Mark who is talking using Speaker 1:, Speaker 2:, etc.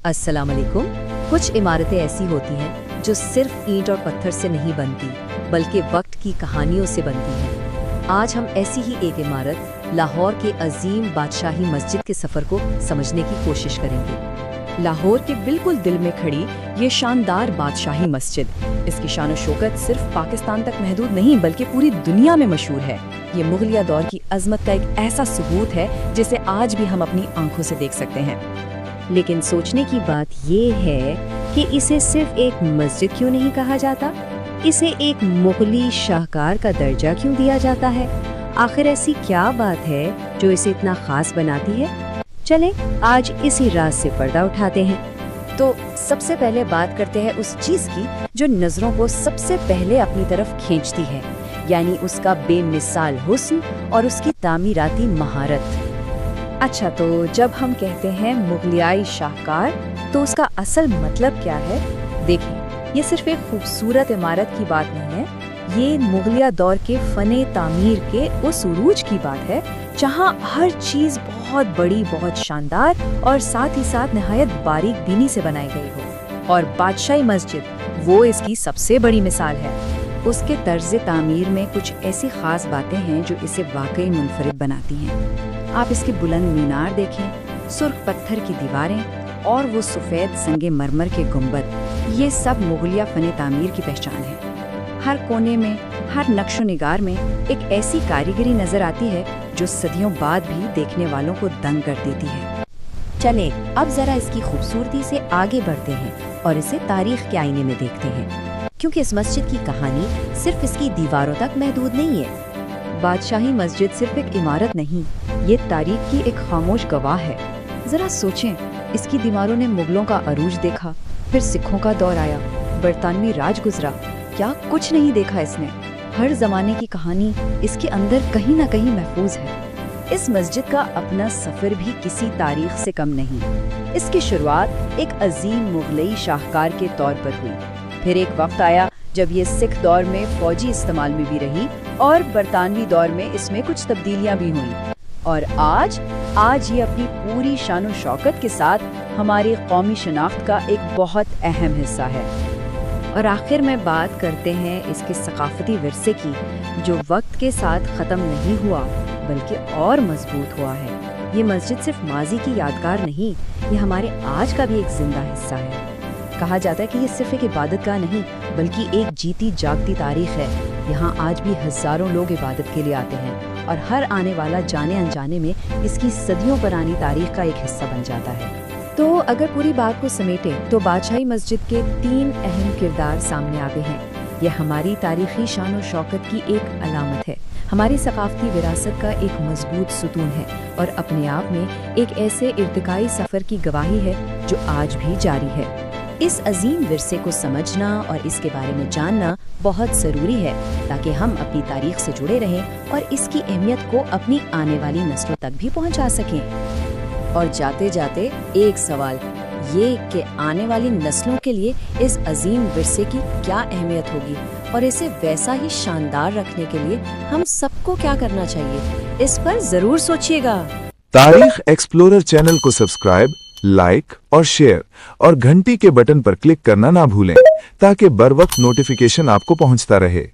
Speaker 1: अस्सलाम वालेकुम। कुछ इमारतें ऐसी होती हैं जो सिर्फ ईंट और पत्थर से नहीं बनती बल्कि वक्त की कहानियों से बनती हैं। आज हम ऐसी ही एक इमारत लाहौर के अजीम बादशाही मस्जिद के सफ़र को समझने की कोशिश करेंगे।
Speaker 2: लाहौर के बिल्कुल दिल में खड़ी ये शानदार बादशाही मस्जिद, इसकी शान और शौकत सिर्फ पाकिस्तान तक महदूद नहीं बल्कि पूरी दुनिया में मशहूर है। ये मुगलिया दौर की अजमत का एक ऐसा सबूत है जिसे आज भी हम अपनी आंखों से देख सकते हैं।
Speaker 1: लेकिन सोचने की बात ये है कि इसे सिर्फ एक मस्जिद क्यों नहीं कहा जाता, इसे एक मुगली शाहकार का दर्जा क्यों दिया जाता है? आखिर ऐसी क्या बात है जो इसे इतना खास बनाती है? चलें आज इसी राज से पर्दा उठाते हैं।
Speaker 2: तो सबसे पहले बात करते हैं उस चीज की जो नजरों को सबसे पहले अपनी तरफ खींचती है, यानी उसका बेमिसाल हुस्न और उसकी तामीराती महारत। अच्छा, तो जब हम कहते हैं मुगलियाई शाहकार तो उसका असल मतलब क्या है? देखें, ये सिर्फ एक खूबसूरत इमारत की बात नहीं है, ये मुगलिया दौर के फने तामीर के उस उरूज की बात है जहाँ हर चीज बहुत बड़ी, बहुत शानदार और साथ ही साथ निहायत बारीक बीनी से बनाई गई हो। और बादशाही मस्जिद वो इसकी सबसे बड़ी मिसाल है। उसके तर्ज तामीर में कुछ ऐसी खास बातें हैं जो इसे वाकई मुनफरिद बनाती हैं। आप इसके बुलंद मीनार देखें, सुर्ख पत्थर की दीवारें और वो सफ़ेद संगे मरमर के गुंबद, ये सब मुगलिया फने तामीर की पहचान है। हर कोने में, हर नक्शो निगार में एक ऐसी कारीगरी नजर आती है जो सदियों बाद भी देखने वालों को दंग कर देती है।
Speaker 1: चले अब जरा इसकी खूबसूरती से आगे बढ़ते हैं और इसे तारीख के आईने में देखते हैं, क्योंकि इस मस्जिद की कहानी सिर्फ इसकी दीवारों तक महदूद नहीं है।
Speaker 2: बादशाही मस्जिद सिर्फ एक इमारत नहीं, ये तारीख की एक खामोश गवाह है। जरा सोचें, इसकी दीवारों ने मुगलों का अरूज देखा, फिर सिखों का दौर आया, बरतानवी राज गुजरा, क्या कुछ नहीं देखा इसने। हर जमाने की कहानी इसके अंदर कहीं ना कहीं महफूज है। इस मस्जिद का अपना सफर भी किसी तारीख से कम नहीं। इसकी शुरुआत एक अजीम मुगलई शाहकार के तौर पर हुई, फिर एक वक्त आया जब ये सिख दौर में फौजी इस्तेमाल में भी रही और बरतानवी दौर में इसमें कुछ तब्दीलियां भी हुई, और आज ये अपनी पूरी शान शौकत के साथ हमारी कौमी शनाख्त का एक बहुत अहम हिस्सा है। और आखिर में बात करते हैं इसके सकाफती विरसे की, जो वक्त के साथ ख़त्म नहीं हुआ बल्कि और मजबूत हुआ है। ये मस्जिद सिर्फ माजी की यादगार नहीं, ये हमारे आज का भी एक जिंदा हिस्सा है। कहा जाता है कि ये सिर्फ एक इबादतगाह नहीं बल्कि एक जीती जागती तारीख है। यहाँ आज भी हजारों लोग इबादत के लिए आते हैं और हर आने वाला जाने अनजाने में इसकी सदियों पुरानी तारीख का एक हिस्सा बन जाता है। तो अगर पूरी बात को समेटें तो बादशाही मस्जिद के 3 अहम किरदार सामने आते हैं। यह हमारी तारीखी शान और शौकत की एक अलामत है, हमारी सकाफती विरासत का एक मजबूत सुतून है और अपने आप में एक ऐसे इर्तिकाई सफ़र की गवाही है जो आज भी जारी है। इस अजीम विरसे को समझना और इसके बारे में जानना बहुत ज़रूरी है ताकि हम अपनी तारीख से जुड़े रहें और इसकी अहमियत को अपनी आने वाली नस्लों तक भी पहुंचा सकें। और जाते जाते एक सवाल ये कि आने वाली नस्लों के लिए इस अजीम विरसे की क्या अहमियत होगी और इसे वैसा ही शानदार रखने के लिए हम सबको क्या करना चाहिए, इस पर जरूर सोचिएगा।
Speaker 3: तारीख एक्सप्लोरर चैनल को सब्सक्राइब, लाइक और शेयर और घंटी के बटन पर क्लिक करना ना भूलें ताकि बर वक्त नोटिफिकेशन आपको पहुंचता रहे।